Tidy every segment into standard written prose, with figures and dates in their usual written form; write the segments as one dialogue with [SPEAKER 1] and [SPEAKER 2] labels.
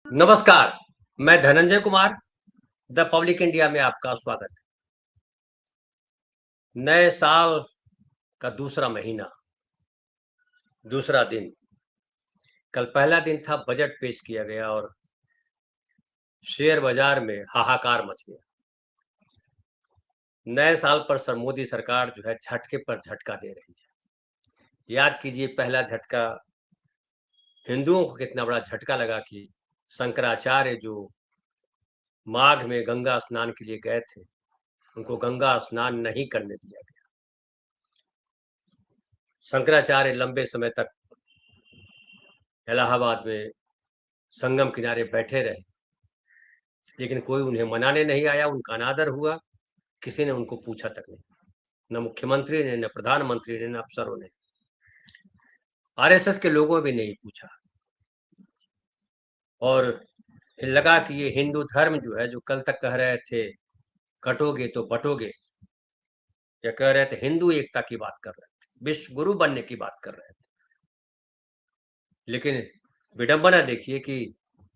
[SPEAKER 1] नमस्कार। मैं Dhananjay Kumar, the public India में आपका स्वागत है। नए साल का दूसरा महीना, दूसरा दिन। कल पहला दिन था, बजट पेश किया गया और शेयर बाजार में हाहाकार मच गया। नए साल पर सर मोदी सरकार जो है झटके पर झटका दे रही है। याद कीजिए, पहला झटका हिंदुओं को कितना बड़ा झटका लगा कि शंकराचार्य जो माघ में गंगा स्नान के लिए गए थे, उनको गंगा स्नान नहीं करने दिया गया। शंकराचार्य लंबे समय तक इलाहाबाद में संगम किनारे बैठे रहे, लेकिन कोई उन्हें मनाने नहीं आया। उनका अनादर हुआ, किसी ने उनको पूछा तक नहीं, न मुख्यमंत्री ने, न प्रधानमंत्री ने, न अफसरों ने। आरएसएस के लोगों भी नहीं पूछा। और लगा कि ये हिंदू धर्म जो है, जो कल तक कह रहे थे कटोगे तो बटोगे, या कह रहे थे हिंदू एकता की बात कर रहे थे, विश्व गुरु बनने की बात कर रहे थे, लेकिन विडंबना देखिए कि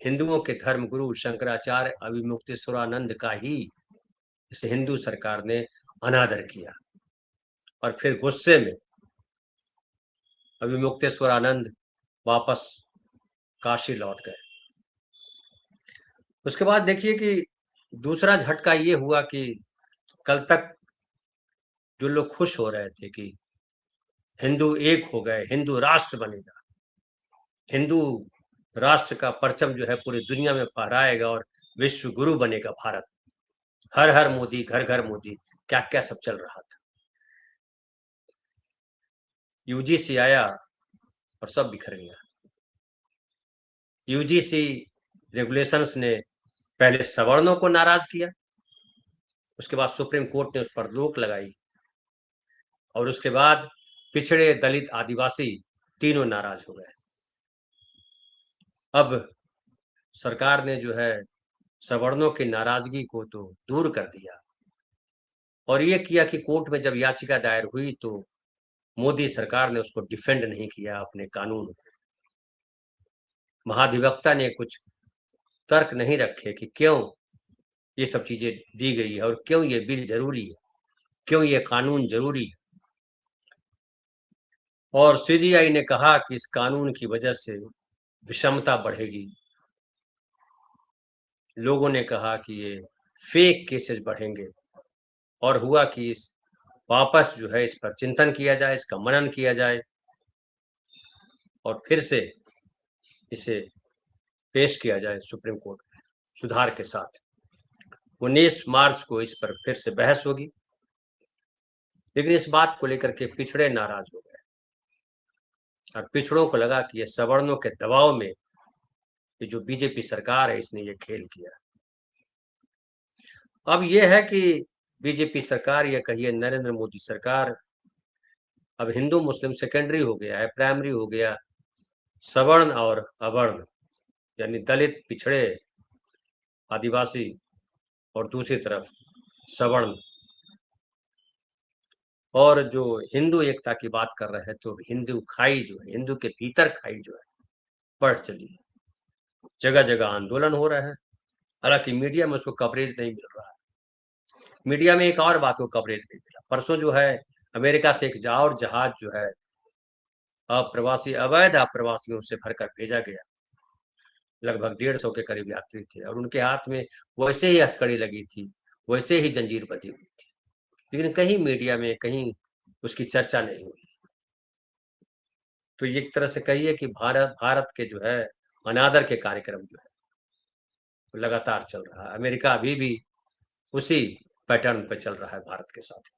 [SPEAKER 1] हिंदुओं के धर्म गुरु शंकराचार्य अविमुक्तेश्वरानंद का ही इस हिंदू सरकार ने अनादर किया। और फिर गुस्से में अविमुक्तेश्वरानंद वापस काशी लौट गए। उसके बाद देखिए कि दूसरा झटका ये हुआ कि कल तक जो लोग खुश हो रहे थे कि हिंदू एक हो गए, हिंदू राष्ट्र बनेगा, हिंदू राष्ट्र का परचम जो है पूरी दुनिया में फहराएगा और विश्व गुरु बनेगा भारत, हर हर मोदी, घर घर मोदी, क्या क्या सब चल रहा था। यूजीसी आया और सब बिखर गया। यूजीसी रेगुलेशंस ने पहले सवर्णों को नाराज किया, उसके बाद सुप्रीम कोर्ट ने उस पर रोक लगाई, और उसके बाद पिछड़े, दलित, आदिवासी तीनों नाराज हो गए। अब सरकार ने जो है सवर्णों की नाराजगी को तो दूर कर दिया, और ये किया कि कोर्ट में जब याचिका दायर हुई तो मोदी सरकार ने उसको डिफेंड नहीं किया, अपने कानून को। महाधिवक्ता ने कुछ तर्क नहीं रखे कि क्यों ये सब चीजें दी गई है और क्यों ये बिल जरूरी है, क्यों ये कानून जरूरी है। और सीजीआई ने कहा कि इस कानून की वजह से विषमता बढ़ेगी। लोगों ने कहा कि ये फेक केसेस बढ़ेंगे, और हुआ कि इस वापस जो है इस पर चिंतन किया जाए, इसका मनन किया जाए, और फिर से इसे पेश किया जाए सुप्रीम कोर्ट में सुधार के साथ। 19 मार्च को इस पर फिर से बहस होगी, लेकिन इस बात को लेकर के पिछड़े नाराज हो गए, और पिछड़ों को लगा कि ये सवर्णों के दबाव में ये जो बीजेपी सरकार है, इसने ये खेल किया। अब ये है कि बीजेपी सरकार, या कहिए नरेंद्र मोदी सरकार, अब हिंदू मुस्लिम सेकेंडरी हो गया है, प्राइमरी हो गया। सवर्ण और अवर्ण, यानी दलित, पिछड़े, आदिवासी, और दूसरी तरफ सवर्ण। और जो हिंदू एकता की बात कर रहे हैं, तो हिंदू खाई जो है, हिंदू के भीतर खाई जो है, बढ़ चली है। जगह जगह आंदोलन हो रहा है, हालांकि मीडिया में उसको कवरेज नहीं मिल रहा है। मीडिया में एक और बात को कवरेज नहीं मिला। परसों जो है अमेरिका से एक और जहाज जो है अप्रवासी, अवैध अप्रवासियों से भरकर भेजा गया। लगभग 150 के करीब यात्री थे, और उनके हाथ में वैसे ही हथकड़ी लगी थी, वैसे ही जंजीर बंधी हुई थी, लेकिन कहीं मीडिया में कहीं उसकी चर्चा नहीं हुई। तो एक तरह से कहिए कि भारत भारत के जो है अनादर के कार्यक्रम जो है लगातार चल रहा है। अमेरिका अभी भी उसी पैटर्न पे चल रहा है भारत के साथ।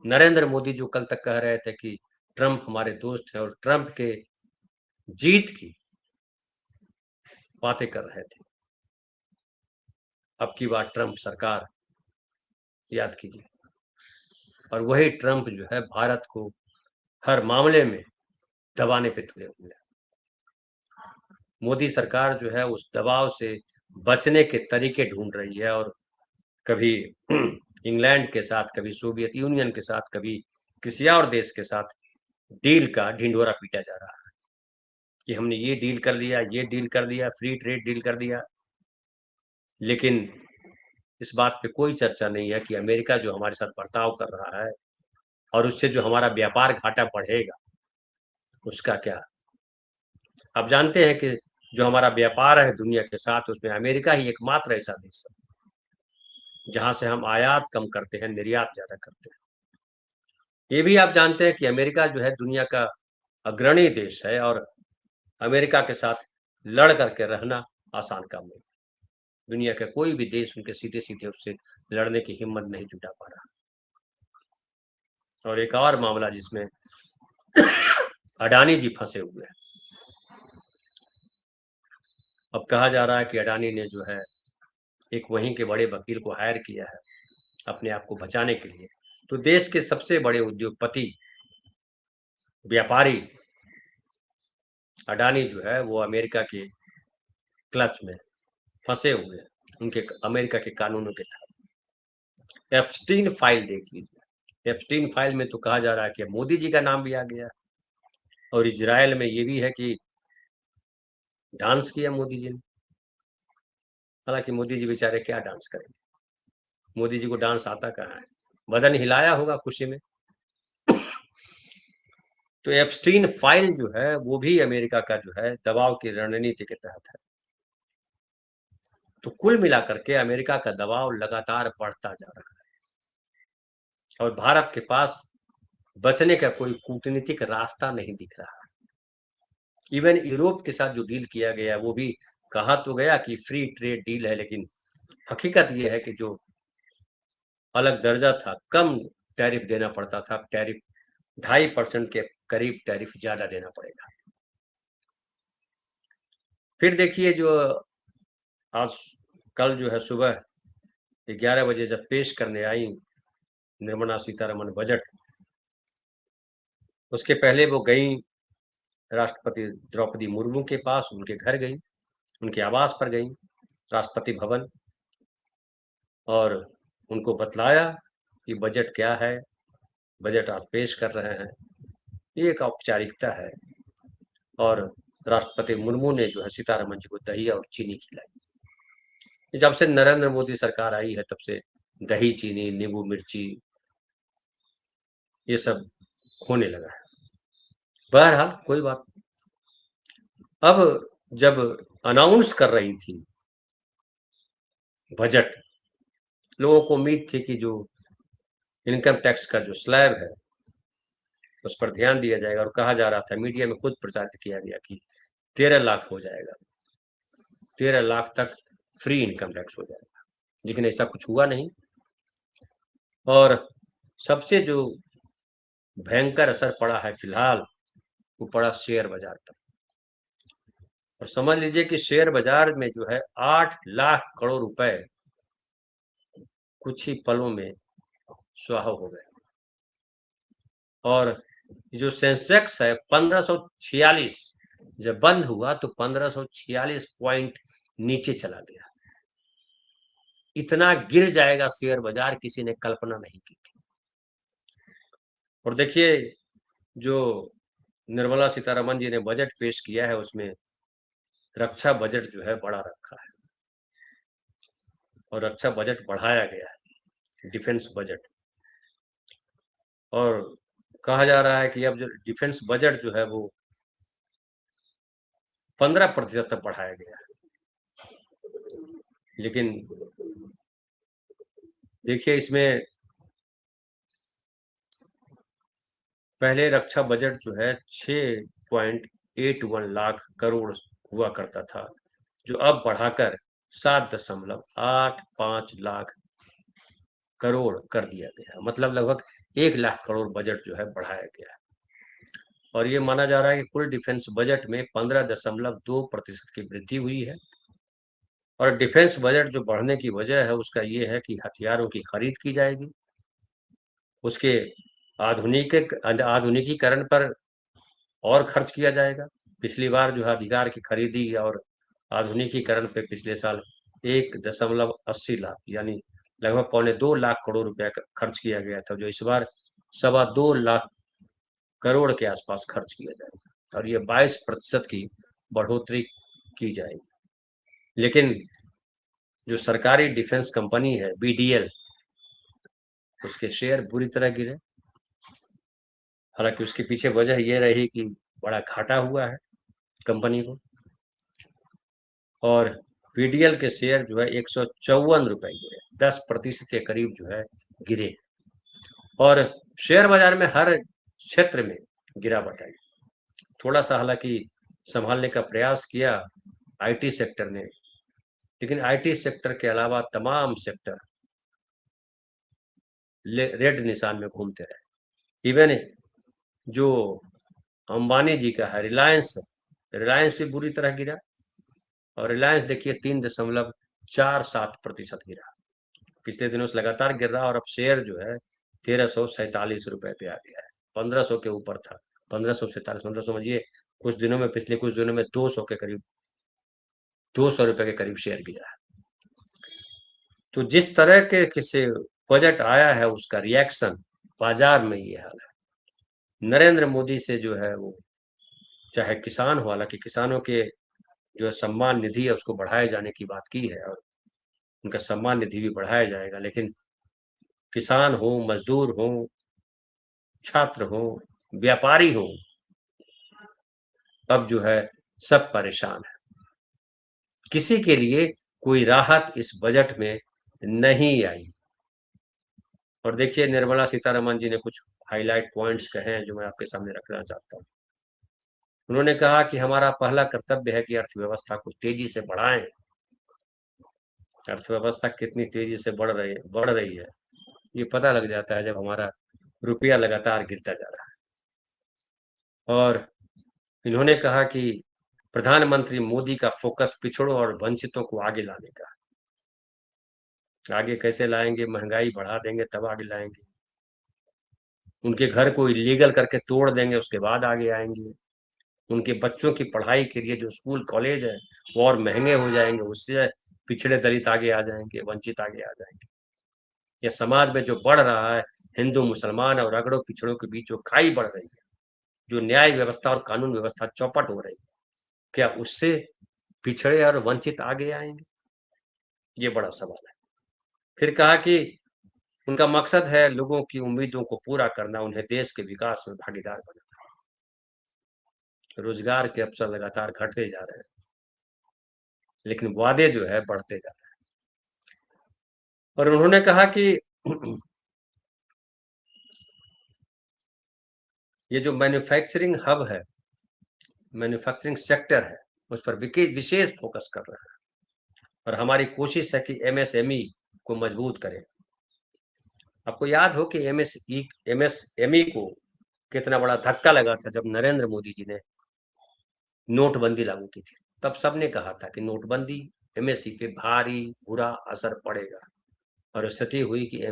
[SPEAKER 1] नरेंद्र मोदी जो कल तक कह रहे थे कि ट्रंप हमारे दोस्त हैं, और ट्रंप के जीत की बातें कर रहे थे, अब की बार ट्रंप सरकार याद कीजिए। और वही ट्रंप जो है भारत को हर मामले में दबाने पे तुले हुए हैं। मोदी सरकार जो है उस दबाव से बचने के तरीके ढूंढ रही है, और कभी इंग्लैंड के साथ, कभी सोवियत यूनियन के साथ, कभी किसी और देश के साथ डील का ढिंढोरा पीटा जा रहा है। कि हमने ये डील कर लिया, ये डील कर दिया, फ्री ट्रेड डील कर दिया, लेकिन इस बात पे कोई चर्चा नहीं है कि अमेरिका जो हमारे साथ बर्ताव कर रहा है और उससे जो हमारा व्यापार घाटा बढ़ेगा उसका क्या। आप जानते हैं कि जो हमारा व्यापार है दुनिया के साथ, उसमें अमेरिका ही एकमात्र ऐसा देश है जहां से हम आयात कम करते हैं, निर्यात ज्यादा करते हैं। ये भी आप जानते हैं कि अमेरिका जो है दुनिया का अग्रणी देश है और अमेरिका के साथ लड़ करके रहना आसान काम नहीं। दुनिया का कोई भी देश उनके सीधे सीधे उससे लड़ने की हिम्मत नहीं जुटा पा रहा। और एक और मामला जिसमें अडानी जी फंसे हुए हैं। अब कहा जा रहा है कि अडानी ने जो है एक वहीं के बड़े वकील को हायर किया है अपने आप को बचाने के लिए। तो देश के सबसे बड़े उद्योगपति, व्यापारी अडानी जो है वो अमेरिका के क्लच में फंसे हुए हैं, उनके अमेरिका के कानूनों के तहत। एप्स्टीन फाइल देख लीजिए। एप्स्टीन फाइल में तो कहा जा रहा है कि मोदी जी का नाम भी आ गया और इजराइल में ये भी है कि डांस किया मोदी जी ने। हालांकि मोदी जी बेचारे क्या डांस करेंगे, मोदी जी को डांस आता कहाँ है, बदन हिलाया होगा खुशी में। तो एप्स्टीन फाइल जो है वो भी अमेरिका का जो है दबाव की रणनीति के तहत है। तो कुल मिलाकर के अमेरिका का दबाव लगातार बढ़ता जा रहा है और भारत के पास बचने का कोई कूटनीतिक रास्ता नहीं दिख रहा। इवन यूरोप के साथ जो डील किया गया वो भी कहा तो गया कि फ्री ट्रेड डील है, लेकिन हकीकत ये है कि जो अलग दर्जा था, कम टैरिफ देना पड़ता था, टैरिफ 2.5% के करीब टैरिफ ज्यादा देना पड़ेगा। फिर देखिए जो आज कल जो है सुबह 11 बजे जब पेश करने आई निर्मला सीतारमण बजट, उसके पहले वो गई राष्ट्रपति द्रौपदी मुर्मू के पास, उनके घर गई, उनके आवास पर गई, राष्ट्रपति भवन, और उनको बतलाया कि बजट क्या है, बजट आज पेश कर रहे हैं। ये एक औपचारिकता है। और राष्ट्रपति मुर्मू ने जो है सीतारमण जी को दही और चीनी खिलाई। जब से नरेंद्र मोदी सरकार आई है तब से दही, चीनी, नींबू मिर्ची ये सब होने लगा है। बहरहाल कोई बात नहीं। अब जब अनाउंस कर रही थी बजट, लोगों को उम्मीद थी कि जो इनकम टैक्स का जो स्लैब है उस पर ध्यान दिया जाएगा, और कहा जा रहा था, मीडिया में खुद प्रचारित किया गया कि 13 लाख हो जाएगा, 13 लाख तक फ्री इनकम टैक्स हो जाएगा। लेकिन ऐसा कुछ हुआ नहीं। और सबसे जो भयंकर असर पड़ा है फिलहाल, वो पड़ा शेयर बाजार पर। और समझ लीजिए कि शेयर बाजार में जो है 8 लाख करोड़ रुपए कुछ ही पलों में स्वाहा हो गए। और जो सेंसेक्स है 1546 जब बंद हुआ तो 1546 पॉइंट नीचे चला गया। इतना गिर जाएगा शेयर बाजार किसी ने कल्पना नहीं की थी। और देखिए जो निर्मला सीतारमण जी ने बजट पेश किया है उसमें रक्षा बजट जो है बड़ा रखा है, और रक्षा बजट बढ़ाया गया है, डिफेंस बजट। और कहा जा रहा है कि अब जो डिफेंस बजट जो है वो 15% तक बढ़ाया गया है। लेकिन देखिए इसमें पहले रक्षा बजट जो है 6.81 लाख करोड़ हुआ करता था, जो अब बढ़ाकर 7.85 लाख करोड़ कर दिया गया। मतलब लगभग 1 लाख करोड़ बजट जो है बढ़ाया गया है। और ये माना जा रहा है कि कुल डिफेंस बजट में 15.2% की वृद्धि हुई है। और डिफेंस बजट जो बढ़ने की वजह है उसका ये है कि हथियारों की खरीद की जाएगी, उसके आधुनिकीकरण पर और खर्च किया जाएगा। पिछली बार जो है अधिकार की खरीदी और आधुनिकीकरण पे पिछले साल 1.80 लाख यानी लगभग 2.25 लाख करोड़ रुपया खर्च किया गया था, जो इस बार 2.25 लाख करोड़ के आसपास खर्च किया जाएगा। और ये 22% की बढ़ोतरी की जाएगी। लेकिन जो सरकारी डिफेंस कंपनी है BDL, उसके शेयर बुरी तरह गिरे। हालांकि उसके पीछे वजह ये रही कि बड़ा घाटा हुआ है कंपनी को, और BDL के शेयर जो है 154 रुपए गिरे, 10% के करीब जो है गिरे। और शेयर बाजार में हर क्षेत्र में गिरावट आई। थोड़ा सा हालांकि संभालने का प्रयास किया IT सेक्टर ने, लेकिन IT सेक्टर के अलावा तमाम सेक्टर रेड निशान में घूमते रहे। इवन जो अंबानी जी का है रिलायंस, रिलायंस भी बुरी तरह गिरा, और रिलायंस देखिए 3.47% गिरा। पिछले दिनों से लगातार गिर रहा, और अब शेयर जो है 1347 रुपए पे आ गया है। 1500 के ऊपर था, 1547, 1500 समझिए। कुछ दिनों में, पिछले कुछ दिनों में 200 के करीब, 200 रुपए के करीब शेयर गिरा है। तो जिस तरह के किसी बजट आया है, उसका रिएक्शन बाजार में ये हाल है। नरेंद्र मोदी से जो है वो, चाहे किसान हो, हालांकि किसानों के जो सम्मान निधि है उसको बढ़ाए जाने की बात की है, और उनका सम्मान निधि भी बढ़ाया जाएगा, लेकिन किसान हो, मजदूर हो, छात्र हो, व्यापारी हो, अब जो है सब परेशान है। किसी के लिए कोई राहत इस बजट में नहीं आई। और देखिए, निर्मला सीतारमन जी ने कुछ हाईलाइट पॉइंट्स कहे हैं जो मैं आपके सामने रखना चाहता हूँ। उन्होंने कहा कि हमारा पहला कर्तव्य है कि अर्थव्यवस्था को तेजी से बढ़ाएं। अर्थव्यवस्था कितनी तेजी से बढ़ रही है ये पता लग जाता है जब हमारा रुपया लगातार गिरता जा रहा है। और इन्होंने कहा कि प्रधानमंत्री मोदी का फोकस पिछड़ों और वंचितों को आगे लाने का। आगे कैसे लाएंगे? महंगाई बढ़ा देंगे तब आगे लाएंगे, उनके घर को इलीगल करके तोड़ देंगे उसके बाद आगे आएंगे, उनके बच्चों की पढ़ाई के लिए जो स्कूल कॉलेज है वो और महंगे हो जाएंगे, उससे पिछड़े दलित आगे आ जाएंगे, वंचित आगे आ जाएंगे। ये समाज में जो बढ़ रहा है, हिंदू मुसलमान और अगड़ों पिछड़ों के बीच जो खाई बढ़ रही है, जो न्याय व्यवस्था और कानून व्यवस्था चौपट हो रही है, क्या उससे पिछड़े और वंचित आगे आएंगे? ये बड़ा सवाल है। फिर कहा कि उनका मकसद है लोगों की उम्मीदों को पूरा करना, उन्हें देश के विकास में भागीदार बनाना। रोजगार के अवसर लगातार घटते जा रहे हैं, लेकिन वादे जो है बढ़ते जा रहे हैं। और उन्होंने कहा कि ये जो मैन्युफैक्चरिंग हब है, मैन्युफैक्चरिंग सेक्टर है, उस पर विशेष फोकस कर रहे हैं, और हमारी कोशिश है कि MSME को मजबूत करें। आपको याद हो कि MSME को कितना बड़ा धक्का लगा था जब नरेंद्र मोदी जी ने नोटबंदी लागू की थी। तब सबने कहा था कि नोटबंदी MSE पे भारी बुरा असर पड़ेगा, और स्थिति हुई कि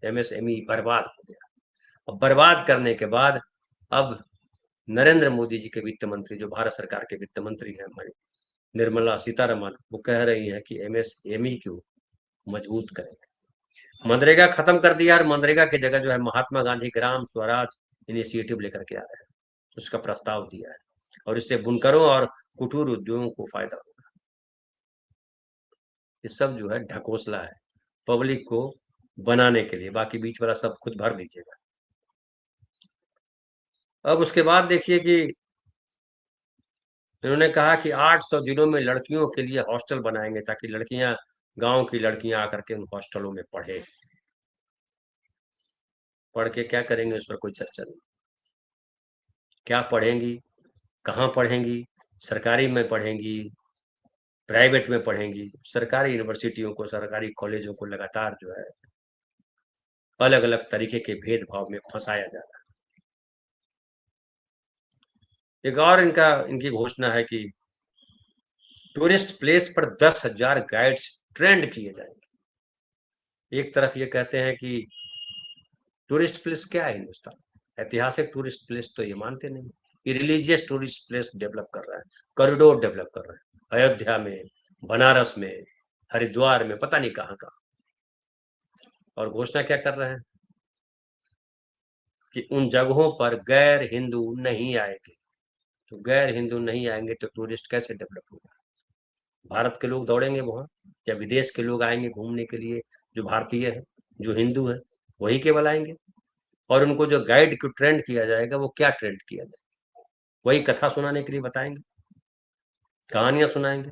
[SPEAKER 1] MSME बर्बाद हो गया। अब बर्बाद करने के बाद अब नरेंद्र मोदी जी के वित्त मंत्री, जो भारत सरकार के वित्त मंत्री हैं हमारी निर्मला सीतारमन, वो कह रही हैं कि MSME को मजबूत करेंगे। मनरेगा खत्म कर दिया, और मनरेगा की जगह जो है महात्मा गांधी ग्राम स्वराज इनिशिएटिव लेकर के आ रहे हैं, उसका प्रस्ताव दिया है, और इससे बुनकरों और कुटीर उद्योगों को फायदा होगा। ये सब जो है ढकोसला है पब्लिक को बनाने के लिए, बाकी बीच वाला सब खुद भर लीजिएगा। अब उसके बाद देखिए कि इन्होंने कहा कि 800 जिलों में लड़कियों के लिए हॉस्टल बनाएंगे, ताकि लड़कियां, गांव की लड़कियां आकर के उन हॉस्टलों में पढ़े। पढ़ के क्या करेंगे उस पर कोई चर्चा नहीं। क्या पढ़ेंगी, कहाँ पढ़ेंगी? सरकारी में पढ़ेंगी, प्राइवेट में पढ़ेंगी? सरकारी यूनिवर्सिटियों को, सरकारी कॉलेजों को लगातार जो है अलग अलग तरीके के भेदभाव में फंसाया जा रहा है। एक और इनकी घोषणा है कि टूरिस्ट प्लेस पर 10,000 गाइड्स ट्रेंड किए जाएंगे। एक तरफ ये कहते हैं कि टूरिस्ट प्लेस क्या है हिंदुस्तान, ऐतिहासिक टूरिस्ट प्लेस तो ये मानते नहीं, ये रिलीजियस टूरिस्ट प्लेस डेवलप कर रहा है, कॉरिडोर डेवलप कर रहा है, अयोध्या में, बनारस में, हरिद्वार में, पता नहीं कहाँ कहाँ। और घोषणा क्या कर रहे हैं कि उन जगहों पर गैर हिंदू नहीं आएंगे। तो गैर हिंदू नहीं आएंगे तो टूरिस्ट कैसे डेवलप होगा? भारत के लोग दौड़ेंगे वहां, या विदेश के लोग आएंगे घूमने के लिए, जो भारतीय है, जो हिंदू है, वही केवल आएंगे। और उनको जो गाइड को ट्रेंड किया जाएगा, वो क्या ट्रेंड किया जाएगा? वही कथा सुनाने के लिए बताएंगे, कहानियां सुनाएंगे,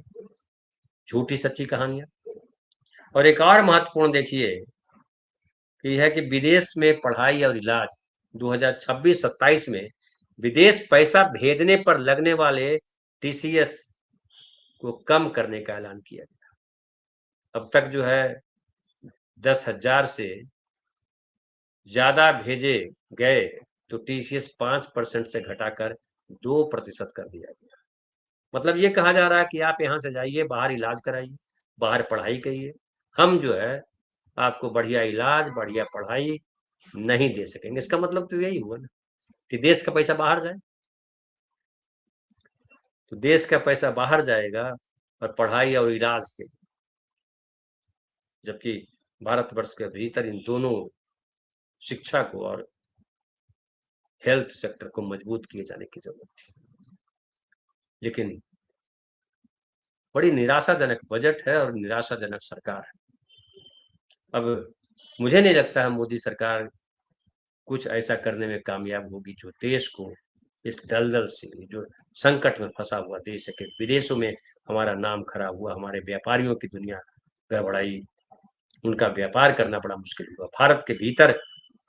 [SPEAKER 1] झूठी सच्ची कहानियां। और एक और महत्वपूर्ण देखिए कि है कि विदेश में पढ़ाई और इलाज 2026-27 में विदेश पैसा भेजने पर लगने वाले टीसीएस को कम करने का ऐलान किया गया। अब तक जो है 10,000 से ज्यादा भेजे गए तो टीसीएस 5% से घटाकर 2% कर दिया गया। मतलब ये कहा जा रहा है कि आप यहाँ से जाइए, बाहर इलाज कराइए, बाहर पढ़ाई करिए, हम जो है आपको बढ़िया इलाज, बढ़िया पढ़ाई नहीं दे सकेंगे। इसका मतलब तो यही हुआ ना कि देश का पैसा बाहर जाए। तो देश का पैसा बाहर जाएगा और पढ़ाई और इलाज के लिए, जबकि भारतवर्ष के भीतर इन दोनों शिक्षा को और हेल्थ सेक्टर को मजबूत किए जाने की जरूरत थी। लेकिन बड़ी निराशाजनक बजट है और निराशाजनक सरकार है। अब मुझे नहीं लगता है मोदी सरकार कुछ ऐसा करने में कामयाब होगी जो देश को इस दलदल से, जो संकट में फंसा हुआ देश है कि विदेशों में हमारा नाम खराब हुआ, हमारे व्यापारियों की दुनिया गड़बड़ाई, उनका व्यापार करना बड़ा मुश्किल हुआ। भारत के भीतर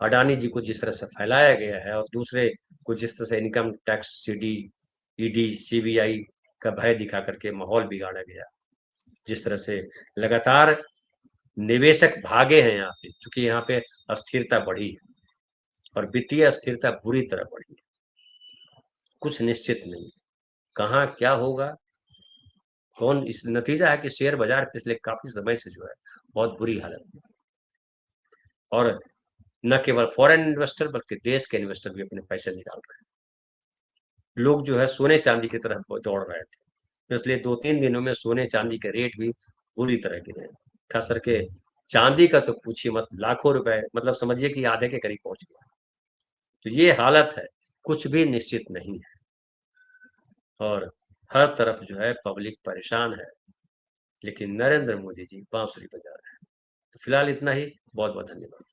[SPEAKER 1] अडानी जी को जिस तरह से फैलाया गया है और दूसरे को जिस तरह से income tax, CD, ED, CBI का भय दिखा करके माहौल बिगाड़ा गया, जिस तरह से लगातार निवेशक भागे हैं यहाँ पे, क्योंकि यहाँ पे अस्थिरता बढ़ी है और वित्तीय अस्थिरता बुरी तरह बढ़ी है। कुछ निश्चित नहीं, कहाँ क्या होगा, कौन, इस नतीजा है कि शेयर बाजार पिछले काफी समय से जो है बहुत बुरी हालत में, और न केवल फॉरेन इन्वेस्टर बल्कि देश के इन्वेस्टर भी अपने पैसे निकाल रहे हैं। लोग जो है सोने चांदी की तरफ दौड़ रहे थे, इसलिए 2-3 दिनों में सोने चांदी के रेट भी बुरी तरह गिरे। खास करके चांदी का तो पूछिए मत, लाखों रुपए, मतलब समझिए कि आधे के करीब पहुंच गया। तो ये हालत है, कुछ भी निश्चित नहीं है और हर तरफ जो है पब्लिक परेशान है, लेकिन नरेंद्र मोदी जी बांसुरी बजा रहे हैं। तो फिलहाल इतना ही, बहुत बहुत धन्यवाद।